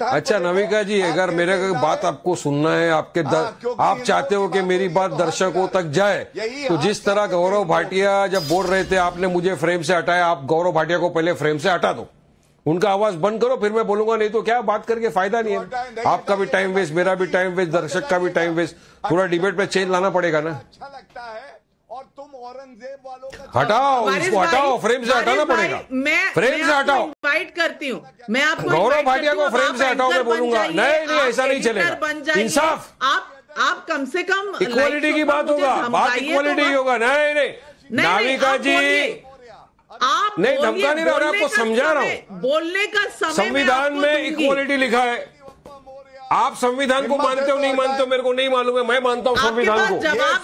अच्छा नविका जी, अगर मेरे बात आपको सुनना है, आप चाहते हो कि मेरी बात दर्शकों तक जाए, तो जिस तरह गौरव भाटिया जब बोल रहे थे आपने मुझे फ्रेम से हटाया, आप गौरव भाटिया को पहले फ्रेम से हटा दो, उनका आवाज बंद करो, फिर मैं बोलूंगा। नहीं तो क्या बात करके फायदा नहीं है, आपका भी टाइम वेस्ट, मेरा भी टाइम वेस्ट, दर्शक का भी टाइम वेस्ट। थोड़ा डिबेट पे चेंज लाना पड़ेगा ना। अच्छा लगता है और तुम औरंगजेब वालों का हटाओ, इसको हटाओ, फ्रेम से हटाना पड़ेगा, फ्रेम से हटाओ। इनवाइट करती हूँ मैं आपको, गौरव भाटिया को फ्रेम से हटाओ, मैं बोलूंगा। नहीं, ऐसा नहीं चलेगा। इंसाफ, आप कम से कम इक्वालिटी की बात होगा, बात इक्वालिटी की होगा। नहीं, नाविका जी, आप नहीं धमका नहीं रहा हूं, आपको समझा रहा हूं। बोलने का समय संविधान में इक्वालिटी लिखा है। आप संविधान को मानते हो नहीं मानते हो मेरे को नहीं मालूम है, मैं मानता हूँ संविधान को।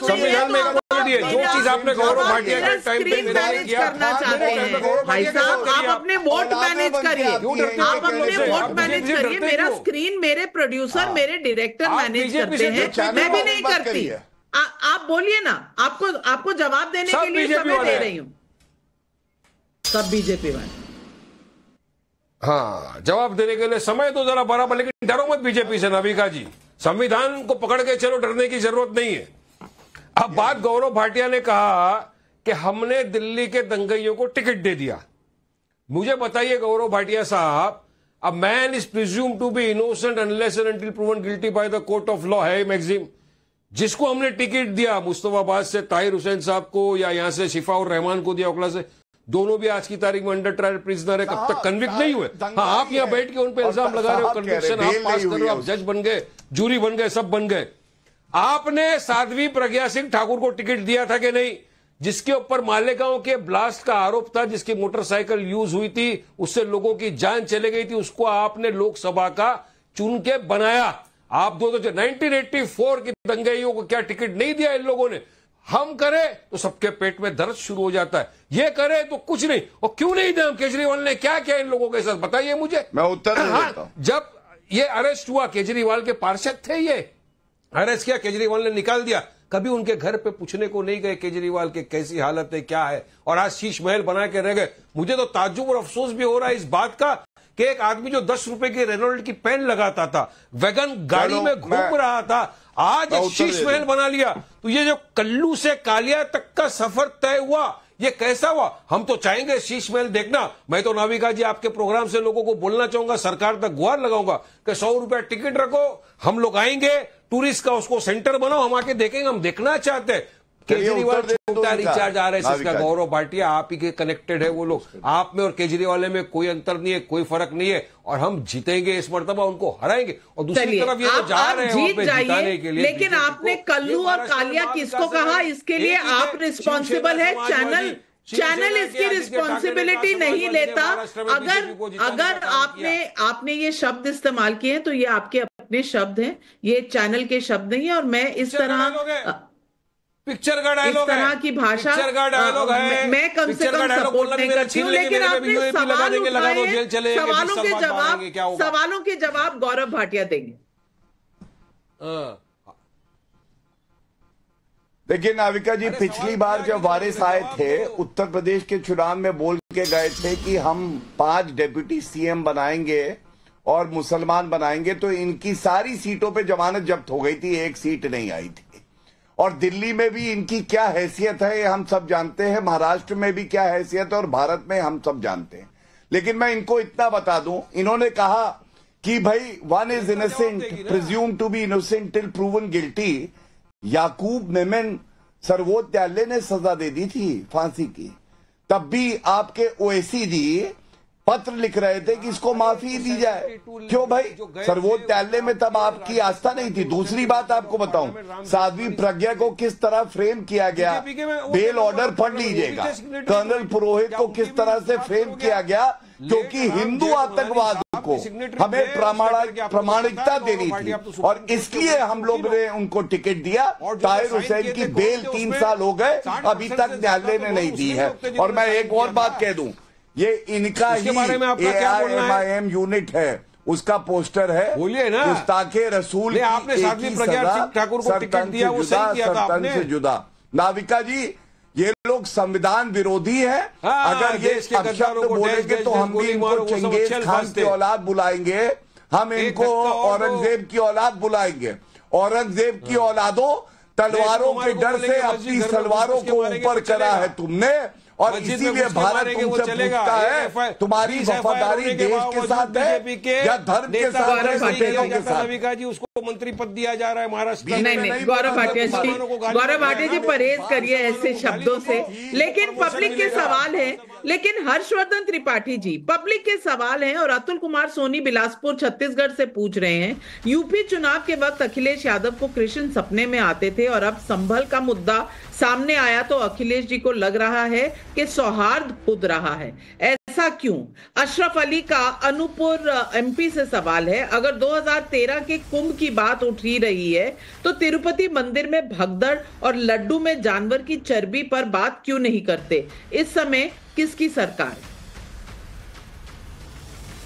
संविधान में इक्वालिटी है। जो चीज आपने गौरव भाटिया के टाइम पे मैनेज करना चाहते हैं भाई साहब, आप अपने वोट मैनेज करिए, आप अपने वोट मैनेज करिए। मेरा स्क्रीन मेरे प्रोड्यूसर, मेरे डायरेक्टर मैनेज करते हैं, मैं भी नहीं करती। आप बोलिए ना, आपको जवाब देने के लिए समय दे रही हूँ। सब बीजेपी वाले, हाँ, जवाब देने के लिए समय तो जरा बराबर, लेकिन डरो मत बीजेपी से नविका जी। संविधान को पकड़ के चलो, डरने की जरूरत नहीं है। अब बात गौरव भाटिया ने कहा कि हमने दिल्ली के दंगइयों को टिकट दे दिया। मुझे बताइए गौरव भाटिया साहब, a man is presume to be innocent unless and until proven guilty by the court of law है मैगजीम, जिसको हमने टिकट दिया मुस्तफाबाद से ताहिर हुसैन साहब को, या यहां से शिफा और रहमान को दिया ओखला से, दोनों भी आज की तारीख में अंडर ट्रायल प्रिजनर है, कब तक कन्विक्ट नहीं हुए। हाँ, आप यहाँ बैठ के उन पे इल्जाम लगा रहे हो, कन्विक्शन आप पास कर रहे हो, आप जज बन गए, जूरी बन गए, सब बन गए। आपने साध्वी प्रज्ञा सिंह ठाकुर को टिकट दिया था कि नहीं, जिसके ऊपर मालेगांव के ब्लास्ट का आरोप था, जिसकी मोटरसाइकिल यूज हुई थी, उससे लोगों की जान चले गई थी, उसको आपने लोकसभा का चुन के बनाया। आप दो 1984 की दंगइयों को क्या टिकट नहीं दिया इन लोगों ने? हम करें तो सबके पेट में दर्द शुरू हो जाता है, ये करे तो कुछ नहीं। और क्यों नहीं दिया? केजरीवाल ने क्या किया इन लोगों के साथ, बताइए मुझे। मैं उत्तर देता हूं। जब ये अरेस्ट हुआ, केजरीवाल के पार्षद थे, ये अरेस्ट किया, केजरीवाल ने निकाल दिया, कभी उनके घर पे पूछने को नहीं गए केजरीवाल के कैसी हालत है, क्या है, और आज शीश महल बना के रह गए। मुझे तो ताज्जुब और अफसोस भी हो रहा है इस बात का कि एक आदमी जो 10 रुपए की रेनॉल्ड की पेन लगाता था, वैगन गाड़ी में घूम रहा था, आज एक शीश महल बना लिया। तो ये जो कल्लू से कालिया तक का सफर तय हुआ, ये कैसा हुआ? हम तो चाहेंगे शीश महल देखना। मैं तो नाविका जी आपके प्रोग्राम से लोगों को बोलना चाहूंगा, सरकार तक गुहार लगाऊंगा कि 100 रुपया टिकट रखो, हम लोग आएंगे, टूरिस्ट का उसको सेंटर बनाओ, हम आके देखेंगे, हम देखना चाहते हैं। केजरीवाल छोटा रिचार्ज RSS का, गौरव भाटिया आप ही के कनेक्टेड है वो लोग, आप में और केजरीवाल में कोई अंतर नहीं है, कोई फर्क नहीं है, और हम जीतेंगे इस मर्तबा, उनको हराएंगे। और दूसरी तरफ ये तो जा रहे हैं वहां पे जिताने के लिए, लेकिन आपने कल्लू और कालिया किसको कहा, इसके लिए आप रिस्पॉन्सिबल है। चैनल इसकी रिस्पॉन्सिबिलिटी नहीं लेता। अगर आपने ये शब्द इस्तेमाल किए हैं तो ये आपके अपने शब्द हैं, ये चैनल के शब्द नहीं है। और मैं इस तरह पिक्चर का डायलॉग है, इस तरह की भाषा, पिक्चर का डायलॉग है, मैं कम से कम सपोर्ट नहीं करती हूँ, लेकिन आपने सवाल उठाए, सवालों के जवाब गौरव भाटिया देंगे। देखिए नाविका जी, पिछली बार जब वारिस आए थे, उत्तर प्रदेश के चुनाव में बोल के गए थे कि हम 5 डेप्यूटी CM बनाएंगे और मुसलमान बनाएंगे, तो इनकी सारी सीटों पे जमानत जब्त हो गई थी, एक सीट नहीं आई थी। और दिल्ली में भी इनकी क्या हैसियत है ये हम सब जानते हैं, महाराष्ट्र में भी क्या हैसियत है, और भारत में हम सब जानते हैं। लेकिन मैं इनको इतना बता दूं, इन्होंने कहा कि भाई one is innocent presumed to be innocent till proven guilty. Yakub Memon सर्वोच्च न्यायालय ने सजा दे दी थी फांसी की, तब भी आपके ओवैसी जी पत्र लिख रहे थे कि इसको माफी दी जाए। क्यों भाई? सर्वोच्च न्यायालय में तब आपकी आस्था नहीं थी। दूसरी बात आपको बताऊं, साध्वी प्रज्ञा को किस तरह फ्रेम किया गया, बेल ऑर्डर पढ़ लीजिएगा। कर्नल पुरोहित को किस तरह से फ्रेम किया गया, क्योंकि हिंदू आतंकवाद को हमें प्रामाणिकता देनी थी, और इसलिए हम लोग ने उनको टिकट दिया। ताहिर हुसैन की बेल 3 साल हो गए, अभी तक न्यायालय ने नहीं दी है। और मैं एक और बात कह दूं, ये इनका ही AIMIM यूनिट है, उसका पोस्टर है, बोलिए ना, गुस्ताखे रसूल, आपने साध्वी प्रज्ञा सिंह ठाकुर को टिकट दिया, वो सही किया था आपने। से जुदा। नाविका जी, ये लोग संविधान विरोधी है। अगर ये शब्द बोलेंगे तो हम भी इनको चंगेज खान की औलाद बुलाएंगे। हम इनको औरंगजेब की औलाद बुलाएंगे। औरंगजेब की औलादों, तलवारों के डर से अपनी तलवारों को ऊपर करा है तुमने, और इसीलिए भारत तुमसे पूछता है तुम्हारी वफादारी देश के साथ है या धर्म के साथ है। नविका जी, उसको मंत्री पद दिया जा रहा है महाराष्ट्र में। नहीं, गौरव भाटिया जी परहेज करिए ऐसे शब्दों से। लेकिन पब्लिक के सवाल है, लेकिन हर्षवर्धन त्रिपाठी जी पब्लिक के सवाल हैं, और अतुल कुमार सोनी बिलासपुर छत्तीसगढ़ से पूछ रहे हैं, यूपी चुनाव के वक्त अखिलेश यादव को कृष्ण सपने में आते थे और अब संभल का मुद्दा सामने आया तो अखिलेश जी को लग रहा है कि सौहार्द कूद रहा है, ऐसा क्यों? अशरफ अली का अनूपपुर एमपी से सवाल है, अगर 2013 के कुंभ की बात उठ ही रही है तो तिरुपति मंदिर में भगदड़ और लड्डू में जानवर की चर्बी पर बात क्यों नहीं करते? इस समय किसकी सरकार?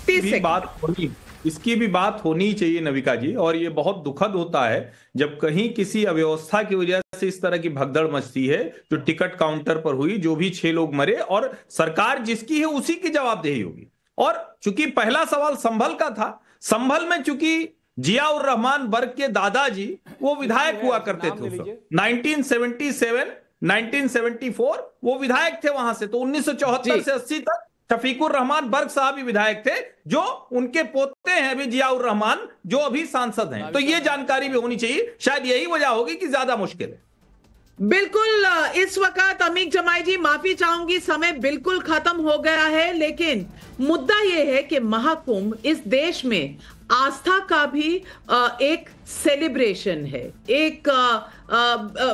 30 सेकंड। इसकी भी बात होनी चाहिए नविका जी, और ये बहुत दुखद होता है जब कहीं किसी अव्यवस्था की वजह से इस तरह की भगदड़ मचती है, जो टिकट काउंटर पर हुई, जो भी 6 लोग मरे, और सरकार जिसकी है उसी की जवाबदेही होगी। और चूंकि पहला सवाल संभल का था, संभल में चूंकि जियाउर रहमान बर्क के दादाजी वो विधायक हुआ करते थे 1977 1974 वो विधायक थे वहां से, तो 1974 से 80 तक शफीकुर रहमान बर्क साहब ही विधायक थे, जो उनके पोते हैं अभी जियाउर रहमान, जो अभी सांसद हैं। तो ये जानकारी भी होनी चाहिए, शायद यही वजह होगी कि ज्यादा मुश्किल है। बिल्कुल। इस वक्त अमीक जमाई जी माफी चाहूंगी, समय बिल्कुल खत्म हो गया है, लेकिन मुद्दा यह है कि महाकुंभ इस देश में आस्था का भी एक सेलिब्रेशन है, एक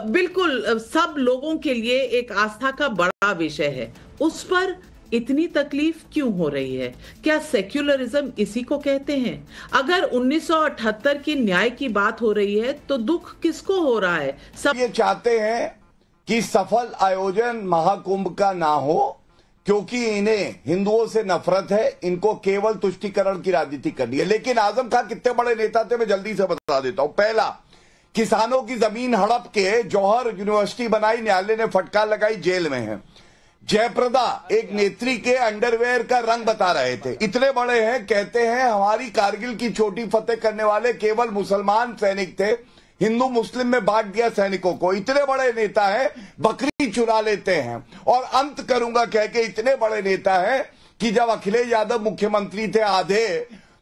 बिल्कुल सब लोगों के लिए एक आस्था का बड़ा विषय है। उस पर इतनी तकलीफ क्यों हो रही है? क्या सेक्युलरिज्म इसी को कहते हैं? अगर 1978 की न्याय की बात हो रही है तो दुख किसको हो रहा है? सब ये चाहते हैं कि सफल आयोजन महाकुंभ का ना हो, क्योंकि इन्हें हिंदुओं से नफरत है, इनको केवल तुष्टीकरण की राजनीति करनी है। लेकिन आजम खान कितने बड़े नेता थे मैं जल्दी से बता देता हूं। पहला, किसानों की जमीन हड़प के जौहर यूनिवर्सिटी बनाई, न्यायालय ने फटकार लगाई, जेल में है। जयप्रदा एक नेत्री के अंडरवेयर का रंग बता रहे थे, इतने बड़े हैं, कहते हैं हमारी कारगिल की छोटी फतेह करने वाले केवल मुसलमान सैनिक थे, हिंदू मुस्लिम में बांट दिया सैनिकों को। इतने बड़े नेता हैं, बकरी चुरा लेते हैं। और अंत करूंगा कह के, इतने बड़े नेता हैं कि जब अखिलेश यादव मुख्यमंत्री थे आधे,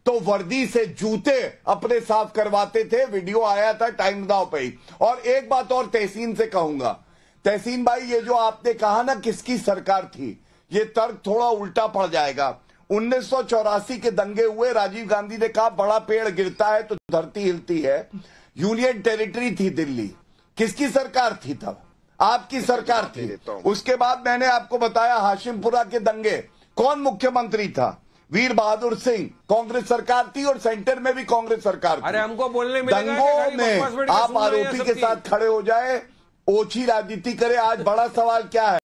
तो वर्दी से जूते अपने साफ करवाते थे, वीडियो आया था टाइम नाउ पे ही। और एक बात और तहसीन से कहूंगा, तहसीन भाई, ये जो आपने कहा ना किसकी सरकार थी, ये तर्क थोड़ा उल्टा पड़ जाएगा। 1984 के दंगे हुए, राजीव गांधी ने कहा बड़ा पेड़ गिरता है तो धरती हिलती है। यूनियन टेरिटरी थी दिल्ली, किसकी सरकार थी तब? आपकी सरकार थी। उसके बाद मैंने आपको बताया हाशिमपुरा के दंगे, कौन मुख्यमंत्री था? वीर बहादुर सिंह। कांग्रेस सरकार थी और सेंटर में भी कांग्रेस सरकार थी। अरे हमको बोलने दंगों में आप आरोपी के साथ खड़े हो जाए, ओछी राजनीति करे। आज बड़ा सवाल क्या है?